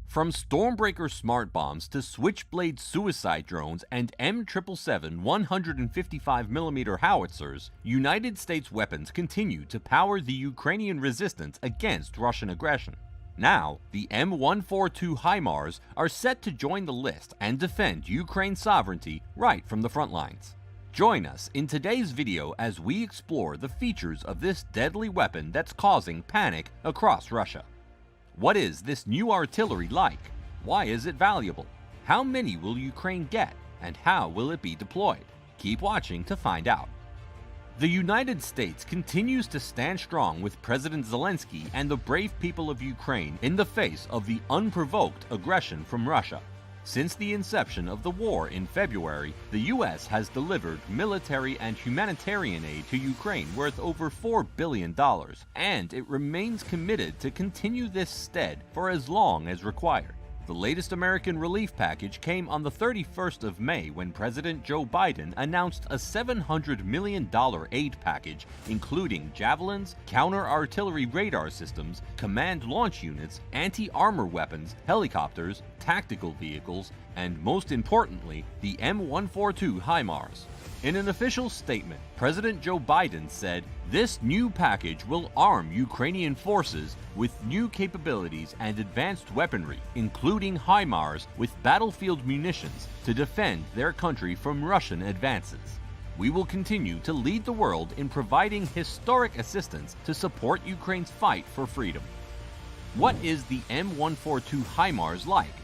From Stormbreaker smart bombs to Switchblade suicide drones and M777 155mm howitzers, United States weapons continue to power the Ukrainian resistance against Russian aggression. Now, the M142 HIMARS are set to join the list and defend Ukraine's sovereignty right from the front lines. Join us in today's video as we explore the features of this deadly weapon that's causing panic across Russia. What is this new artillery like? Why is it valuable? How many will Ukraine get? And how will it be deployed? Keep watching to find out. The United States continues to stand strong with President Zelensky and the brave people of Ukraine in the face of the unprovoked aggression from Russia. Since the inception of the war in February, the U.S. has delivered military and humanitarian aid to Ukraine worth over $4 billion, and it remains committed to continue this stead for as long as required. The latest American relief package came on the 31st of May when President Joe Biden announced a $700 million aid package including javelins, counter-artillery radar systems, command launch units, anti-armor weapons, helicopters, tactical vehicles, and most importantly, the M142 HIMARS. In an official statement, President Joe Biden said, "This new package will arm Ukrainian forces with new capabilities and advanced weaponry, including HIMARS with battlefield munitions to defend their country from Russian advances. We will continue to lead the world in providing historic assistance to support Ukraine's fight for freedom." What is the M142 HIMARS like?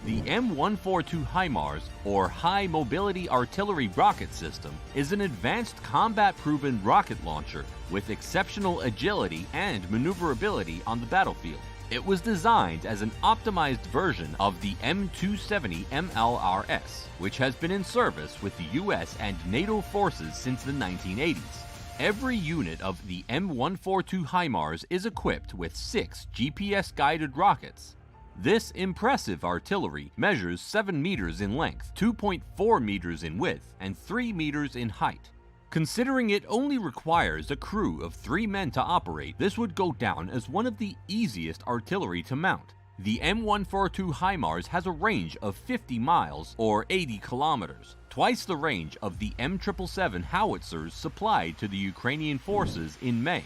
The M142 HIMARS, or High Mobility Artillery Rocket System, is an advanced combat-proven rocket launcher with exceptional agility and maneuverability on the battlefield. It was designed as an optimized version of the M270 MLRS, which has been in service with the US and NATO forces since the 1980s. Every unit of the M142 HIMARS is equipped with 6 GPS-guided rockets. This impressive artillery measures 7 meters in length, 2.4 meters in width, and 3 meters in height. Considering it only requires a crew of 3 men to operate, this would go down as one of the easiest artillery to mount. The M142 HIMARS has a range of 50 miles or 80 kilometers, twice the range of the M777 howitzers supplied to the Ukrainian forces in May.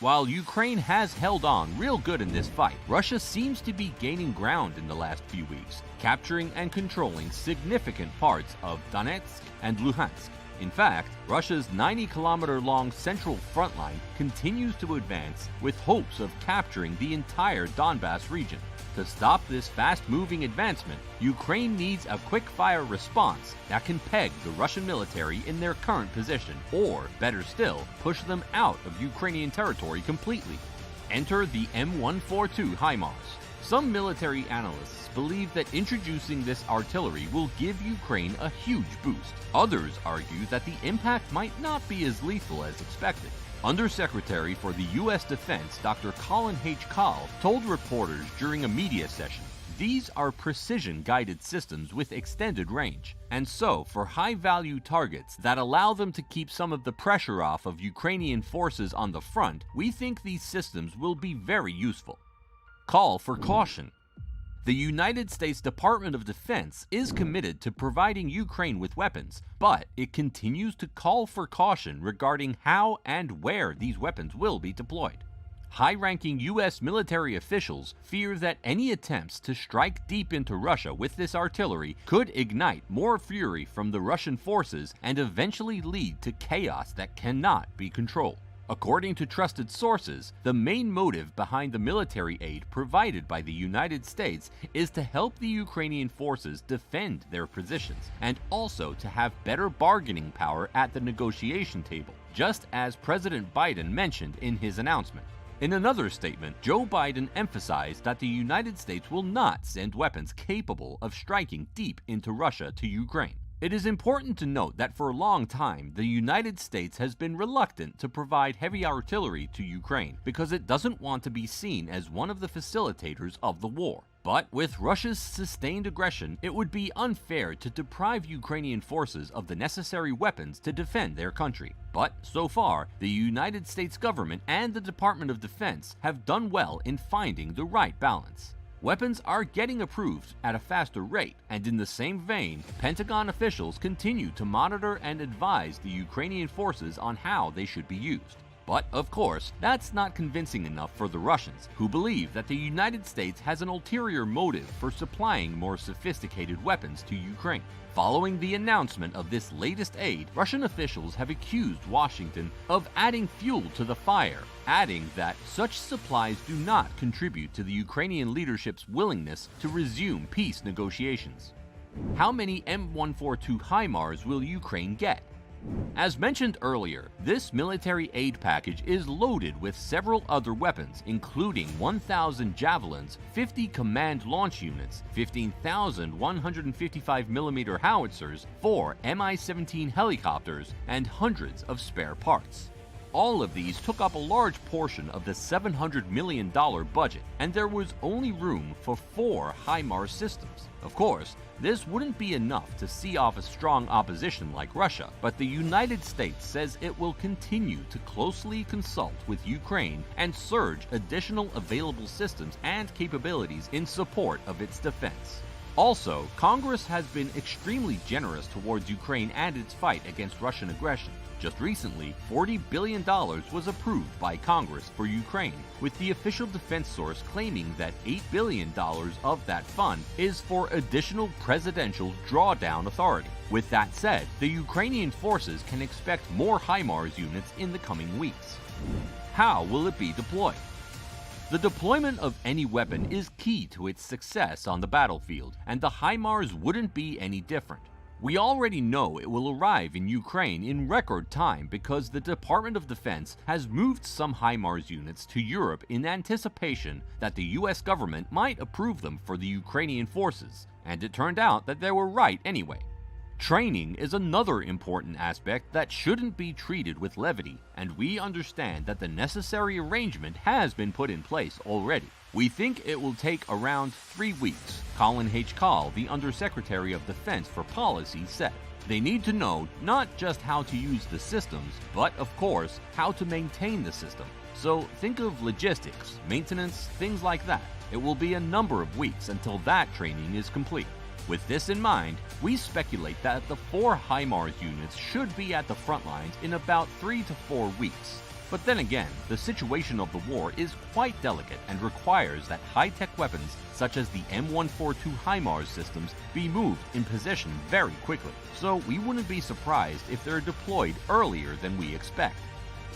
While Ukraine has held on real good in this fight, Russia seems to be gaining ground in the last few weeks, capturing and controlling significant parts of Donetsk and Luhansk. In fact, Russia's 90-kilometer-long central front line continues to advance with hopes of capturing the entire Donbas region. To stop this fast-moving advancement, Ukraine needs a quick-fire response that can peg the Russian military in their current position, or, better still, push them out of Ukrainian territory completely. Enter the M142 HIMARS. Some military analysts believe that introducing this artillery will give Ukraine a huge boost. Others argue that the impact might not be as lethal as expected. Undersecretary for the U.S. Defense Dr. Colin H. Kahl told reporters during a media session, "These are precision-guided systems with extended range, and so for high-value targets that allow them to keep some of the pressure off of Ukrainian forces on the front, we think these systems will be very useful." Call for caution. The United States Department of Defense is committed to providing Ukraine with weapons, but it continues to call for caution regarding how and where these weapons will be deployed. High-ranking U.S. military officials fear that any attempts to strike deep into Russia with this artillery could ignite more fury from the Russian forces and eventually lead to chaos that cannot be controlled. According to trusted sources, the main motive behind the military aid provided by the United States is to help the Ukrainian forces defend their positions and also to have better bargaining power at the negotiation table, just as President Biden mentioned in his announcement. In another statement, Joe Biden emphasized that the United States will not send weapons capable of striking deep into Russia to Ukraine. It is important to note that for a long time, the United States has been reluctant to provide heavy artillery to Ukraine because it doesn't want to be seen as one of the facilitators of the war. But with Russia's sustained aggression, it would be unfair to deprive Ukrainian forces of the necessary weapons to defend their country. But so far, the United States government and the Department of Defense have done well in finding the right balance. Weapons are getting approved at a faster rate, and in the same vein, Pentagon officials continue to monitor and advise the Ukrainian forces on how they should be used. But, of course, that's not convincing enough for the Russians, who believe that the United States has an ulterior motive for supplying more sophisticated weapons to Ukraine. Following the announcement of this latest aid, Russian officials have accused Washington of adding fuel to the fire, adding that such supplies do not contribute to the Ukrainian leadership's willingness to resume peace negotiations. How many M142 HIMARS will Ukraine get? As mentioned earlier, this military aid package is loaded with several other weapons, including 1,000 javelins, 50 command launch units, 15,000 155mm howitzers, 4 Mi-17 helicopters, and hundreds of spare parts. All of these took up a large portion of the $700 million budget, and there was only room for 4 HIMARS systems. Of course, this wouldn't be enough to see off a strong opposition like Russia, but the United States says it will continue to closely consult with Ukraine and surge additional available systems and capabilities in support of its defense. Also, Congress has been extremely generous towards Ukraine and its fight against Russian aggression. Just recently, $40 billion was approved by Congress for Ukraine, with the official defense source claiming that $8 billion of that fund is for additional presidential drawdown authority. With that said, the Ukrainian forces can expect more HIMARS units in the coming weeks. How will it be deployed? The deployment of any weapon is key to its success on the battlefield, and the HIMARS wouldn't be any different. We already know it will arrive in Ukraine in record time because the Department of Defense has moved some HIMARS units to Europe in anticipation that the US government might approve them for the Ukrainian forces, and it turned out that they were right anyway. Training is another important aspect that shouldn't be treated with levity, and we understand that the necessary arrangement has been put in place already. We think it will take around 3 weeks, Colin H. Call, the Undersecretary of Defense for Policy, said. They need to know not just how to use the systems, but of course, how to maintain the system. So think of logistics, maintenance, things like that. It will be a number of weeks until that training is complete. With this in mind, we speculate that the 4 HIMARS units should be at the front lines in about 3 to 4 weeks. But then again, the situation of the war is quite delicate and requires that high-tech weapons such as the M142 HIMARS systems be moved in position very quickly, so we wouldn't be surprised if they're deployed earlier than we expect.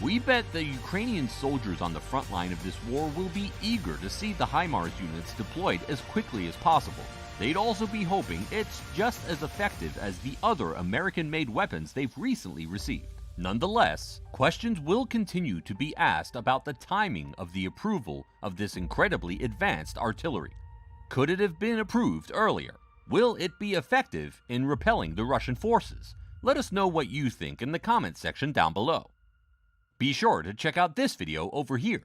We bet the Ukrainian soldiers on the front line of this war will be eager to see the HIMARS units deployed as quickly as possible. They'd also be hoping it's just as effective as the other American-made weapons they've recently received. Nonetheless, questions will continue to be asked about the timing of the approval of this incredibly advanced artillery. Could it have been approved earlier? Will it be effective in repelling the Russian forces? Let us know what you think in the comments section down below. Be sure to check out this video over here.